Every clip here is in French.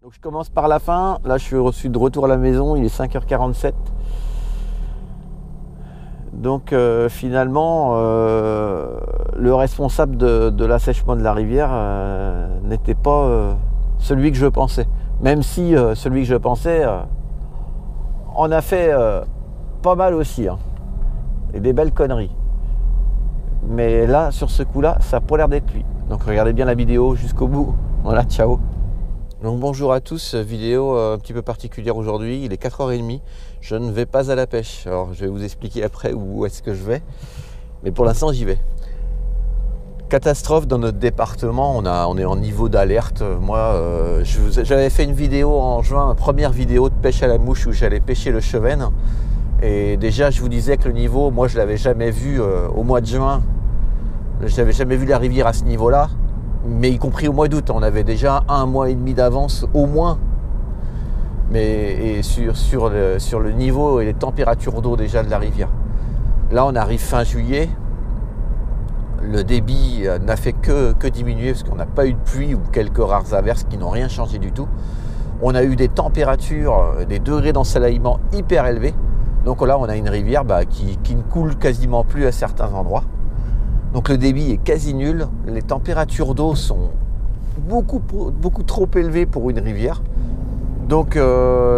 Donc je commence par la fin. Là, je suis de retour à la maison. Il est 5h47. Donc finalement, le responsable de l'assèchement de la rivière n'était pas celui que je pensais. Même si celui que je pensais en a fait pas mal aussi. Hein. Et des belles conneries. Mais là, sur ce coup-là, ça n'a pas l'air d'être lui. Donc regardez bien la vidéo jusqu'au bout. Voilà, ciao. Donc bonjour à tous, vidéo un petit peu particulière aujourd'hui, il est 4h30, je ne vais pas à la pêche. Alors je vais vous expliquer après où est-ce que je vais, mais pour l'instant j'y vais. Catastrophe dans notre département, on est en niveau d'alerte. Moi, j'avais fait une vidéo en juin, première vidéo de pêche à la mouche où j'allais pêcher le chevesne. Et déjà je vous disais que le niveau, moi je ne l'avais jamais vu au mois de juin. Je n'avais jamais vu la rivière à ce niveau-là. Mais y compris au mois d'août, on avait déjà 1 mois et demi d'avance au moins. Mais sur le niveau et les températures d'eau déjà de la rivière. Là on arrive fin juillet. Le débit n'a fait que diminuer parce qu'on n'a pas eu de pluie ou quelques rares averses qui n'ont rien changé du tout. On a eu des températures, des degrés d'ensoleillement hyper élevés. Donc là on a une rivière qui ne coule quasiment plus à certains endroits. Donc le débit est quasi nul, les températures d'eau sont beaucoup trop élevées pour une rivière. Donc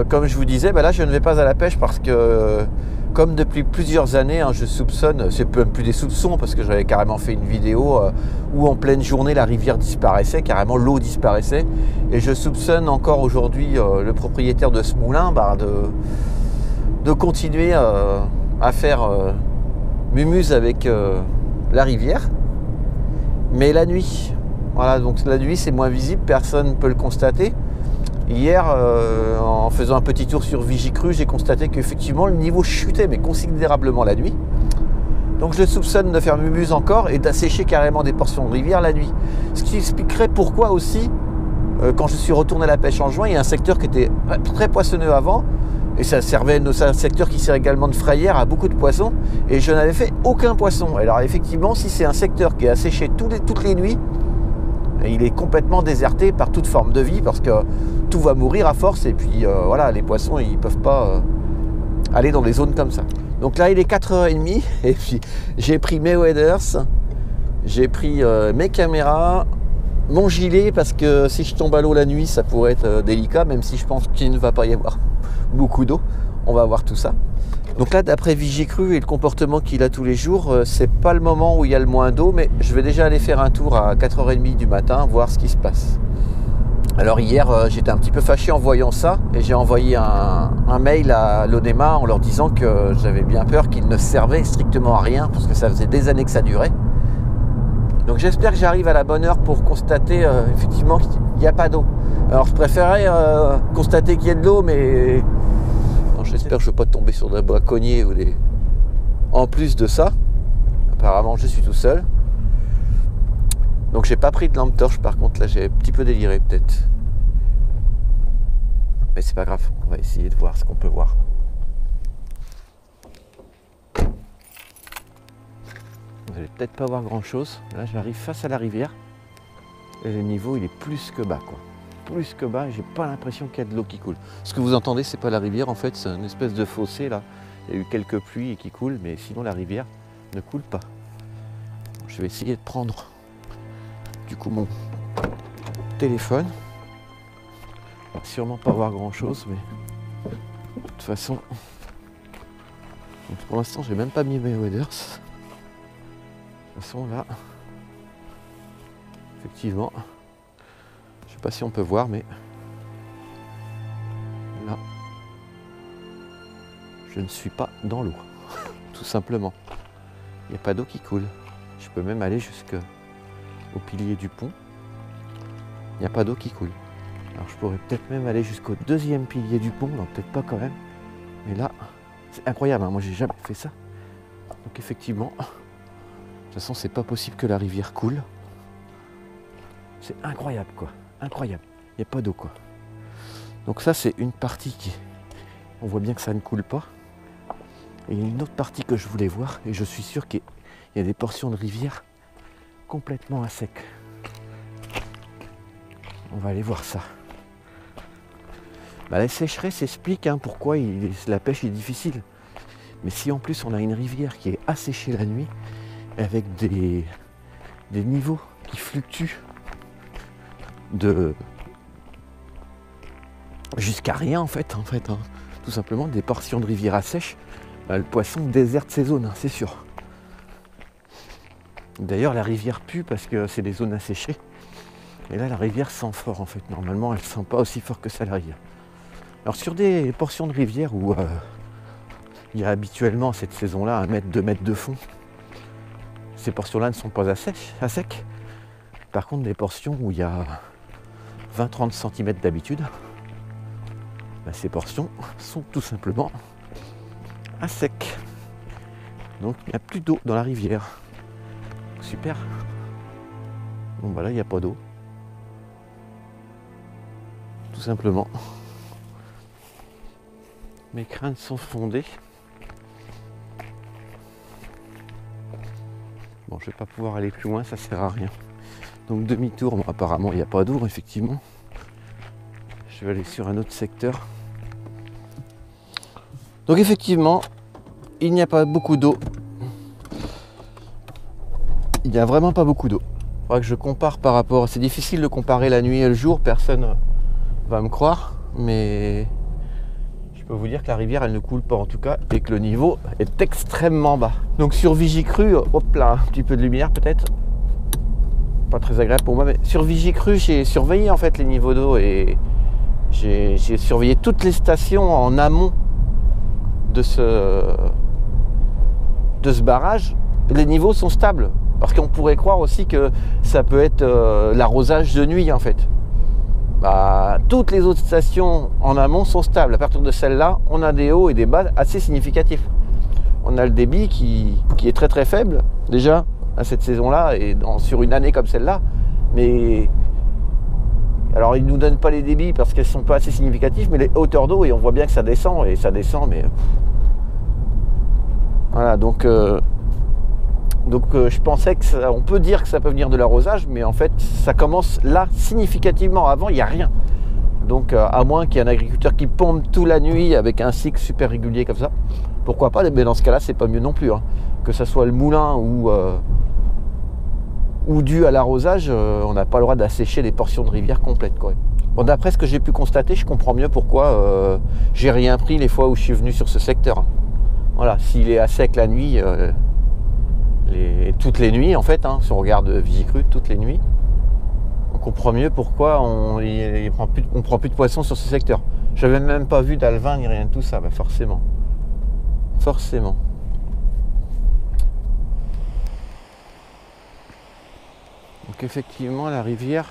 comme je vous disais, là je ne vais pas à la pêche parce que comme depuis plusieurs années, je soupçonne, c'est même plus des soupçons parce que j'avais carrément fait une vidéo où en pleine journée la rivière disparaissait, carrément l'eau disparaissait. Et je soupçonne encore aujourd'hui le propriétaire de ce moulin de continuer à faire mumuse avec la rivière, mais la nuit, voilà, donc la nuit c'est moins visible, personne ne peut le constater. Hier, en faisant un petit tour sur Vigicru, j'ai constaté qu'effectivement le niveau chutait, mais considérablement la nuit. Donc je soupçonne de faire mumuse encore et d'assécher carrément des portions de rivière la nuit. Ce qui expliquerait pourquoi aussi, quand je suis retourné à la pêche en juin, il y a un secteur qui était très poissonneux avant, et c'est un secteur qui sert également de frayère à beaucoup de poissons, et je n'avais fait aucun poisson. Alors effectivement, si c'est un secteur qui est asséché toutes les nuits, il est complètement déserté par toute forme de vie, parce que tout va mourir à force, et puis voilà, les poissons ils ne peuvent pas aller dans des zones comme ça. Donc là il est 4h30, et puis j'ai pris mes waders, j'ai pris mes caméras, mon gilet, parce que si je tombe à l'eau la nuit ça pourrait être délicat, même si je pense qu'il ne va pas y avoir beaucoup d'eau, on va voir tout ça. Donc là, d'après Vigicru et le comportement qu'il a tous les jours, c'est pas le moment où il y a le moins d'eau, mais je vais déjà aller faire un tour à 4h30 du matin, voir ce qui se passe. Alors hier, j'étais un petit peu fâché en voyant ça, et j'ai envoyé un mail à l'ONEMA en leur disant que j'avais bien peur qu'il ne servait strictement à rien, parce que ça faisait des années que ça durait. Donc j'espère que j'arrive à la bonne heure pour constater effectivement qu'il n'y a pas d'eau. Alors je préférais constater qu'il y a de l'eau, mais j'espère que je ne vais pas tomber sur des braconniers ou des... En plus de ça, apparemment je suis tout seul. Donc j'ai pas pris de lampe torche, par contre là j'ai un petit peu déliré peut-être. Mais c'est pas grave, on va essayer de voir ce qu'on peut voir. Vous allez peut-être pas voir grand chose. Là j'arrive face à la rivière et le niveau il est plus que bas quoi. Plus que bas, et j'ai pas l'impression qu'il y a de l'eau qui coule. Ce que vous entendez, c'est pas la rivière en fait, c'est une espèce de fossé là. Il y a eu quelques pluies et qui coulent, mais sinon la rivière ne coule pas. Je vais essayer de prendre du coup mon téléphone. On va sûrement pas voir grand chose, mais de toute façon, donc pour l'instant j'ai même pas mis mes waders. De toute façon là, effectivement, je sais pas si on peut voir, mais là, je ne suis pas dans l'eau, tout simplement. Il n'y a pas d'eau qui coule. Je peux même aller jusqu'au pilier du pont. Il n'y a pas d'eau qui coule. Alors je pourrais peut-être même aller jusqu'au 2e pilier du pont, non peut-être pas quand même. Mais là, c'est incroyable, hein. Moi j'ai jamais fait ça. Donc effectivement, de toute façon c'est pas possible que la rivière coule. C'est incroyable quoi. Incroyable, il n'y a pas d'eau quoi. Donc ça c'est une partie qui... On voit bien que ça ne coule pas. Et il y a une autre partie que je voulais voir, et je suis sûr qu'il y a des portions de rivière complètement à sec. On va aller voir ça. Bah, la sécheresse explique pourquoi la pêche est difficile. Mais si en plus on a une rivière qui est asséchée la nuit, avec des niveaux qui fluctuent jusqu'à rien en fait, tout simplement des portions de rivière assèchent, bah, le poisson déserte ces zones, c'est sûr. D'ailleurs la rivière pue parce que c'est des zones asséchées. Et là la rivière sent fort en fait. Normalement elle ne sent pas aussi fort que ça la rivière. Alors sur des portions de rivière où il y a habituellement cette saison-là 1 mètre, 2 mètres de fond, ces portions-là ne sont pas à sec. Par contre des portions où il y a 20-30 cm d'habitude, bah, ces portions sont tout simplement à sec. Donc il n'y a plus d'eau dans la rivière. Super. Bon bah là il n'y a pas d'eau. Tout simplement. Mes craintes sont fondées. Bon, je vais pas pouvoir aller plus loin, ça sert à rien. Donc demi-tour, bon, apparemment il n'y a pas d'eau, effectivement. Je vais aller sur un autre secteur. Donc effectivement, il n'y a pas beaucoup d'eau. Il n'y a vraiment pas beaucoup d'eau. Il faudra que je compare par rapport... C'est difficile de comparer la nuit et le jour, personne va me croire, mais je peux vous dire que la rivière elle ne coule pas en tout cas et que le niveau est extrêmement bas. Donc sur Vigicru, hop là, un petit peu de lumière peut-être. Pas très agréable pour moi, mais sur Vigicru j'ai surveillé en fait les niveaux d'eau et j'ai surveillé toutes les stations en amont de ce barrage. Les niveaux sont stables parce qu'on pourrait croire aussi que ça peut être l'arrosage de nuit en fait. Bah, toutes les autres stations en amont sont stables. À partir de celle-là, on a des hauts et des bas assez significatifs. On a le débit qui est très très faible déjà à cette saison-là et sur une année comme celle-là. Mais alors ils ne nous donnent pas les débits parce qu'elles ne sont pas assez significatives, mais les hauteurs d'eau, et on voit bien que ça descend et ça descend, mais voilà, donc je pensais que on peut dire que ça peut venir de l'arrosage, mais en fait ça commence là significativement. Avant il n'y a rien. Donc à moins qu'il y ait un agriculteur qui pompe toute la nuit avec un cycle super régulier comme ça, pourquoi pas, mais dans ce cas là c'est pas mieux non plus, que ça soit le moulin ou dû à l'arrosage, on n'a pas le droit d'assécher des portions de rivière complètes quoi. Bon, d'après ce que j'ai pu constater, je comprends mieux pourquoi j'ai rien pris les fois où je suis venu sur ce secteur. Voilà, s'il est à sec la nuit, toutes les nuits en fait, si on regarde Vigicru, toutes les nuits, on comprend mieux pourquoi on prend plus de poissons sur ce secteur. Je n'avais même pas vu d'alevin ni rien de tout ça, bah forcément. Forcément. Donc effectivement la rivière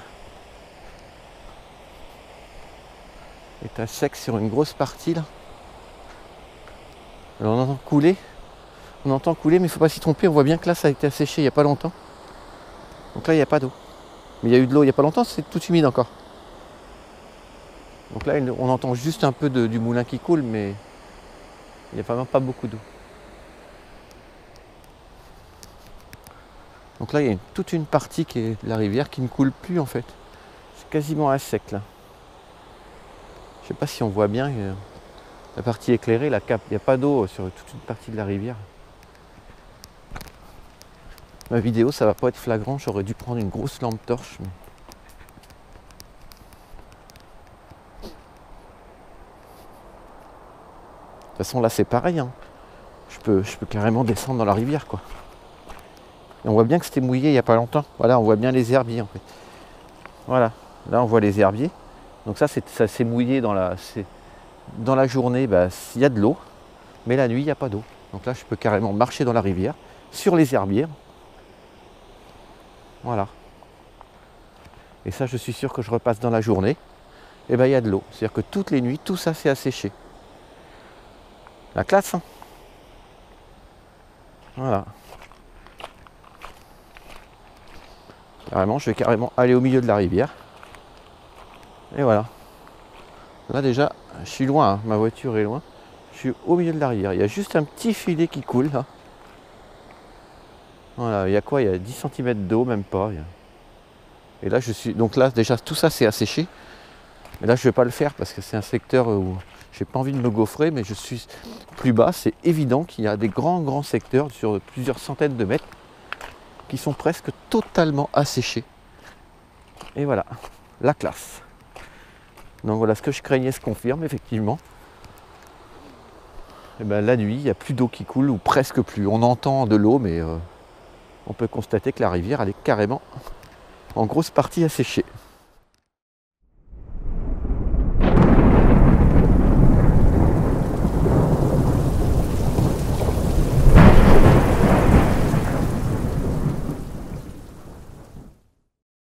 est à sec sur une grosse partie là. Alors on entend couler, mais il ne faut pas s'y tromper, on voit bien que là ça a été asséché il n'y a pas longtemps. Donc là il n'y a pas d'eau. Mais il y a eu de l'eau il n'y a pas longtemps, c'est tout humide encore. Donc là on entend juste un peu du moulin qui coule, mais il n'y a vraiment pas beaucoup d'eau. Donc là il y a toute une partie qui est de la rivière qui ne coule plus en fait. C'est quasiment à sec là. Je ne sais pas si on voit bien la partie éclairée, la cape, il n'y a pas d'eau sur toute une partie de la rivière. Ma vidéo ça va pas être flagrant, j'aurais dû prendre une grosse lampe torche. Mais... de toute façon là c'est pareil, je peux carrément descendre dans la rivière quoi. Et on voit bien que c'était mouillé il n'y a pas longtemps. Voilà, on voit bien les herbiers en fait. Voilà, là on voit les herbiers. Donc ça s'est mouillé dans la journée, il y a de l'eau, mais la nuit il n'y a pas d'eau. Donc là je peux carrément marcher dans la rivière, sur les herbiers. Voilà. Et ça je suis sûr que je repasse dans la journée, et il y a de l'eau. C'est-à-dire que toutes les nuits, tout ça s'est asséché. La classe, Voilà. Carrément, je vais carrément aller au milieu de la rivière. Et voilà. Là déjà, je suis loin, ma voiture est loin. Je suis au milieu de la rivière. Il y a juste un petit filet qui coule là. Voilà, il y a quoi? Il y a 10 cm d'eau, même pas. Et là je suis. Donc là déjà tout ça c'est asséché. Mais là je ne vais pas le faire parce que c'est un secteur où j'ai pas envie de me gaufrer, mais je suis plus bas. C'est évident qu'il y a des grands secteurs sur plusieurs centaines de mètres qui sont presque totalement asséchés. Et voilà, la classe. Donc voilà, ce que je craignais se confirme effectivement. Et ben, la nuit, il n'y a plus d'eau qui coule, ou presque plus. On entend de l'eau, mais on peut constater que la rivière, elle est carrément en grosse partie asséchée.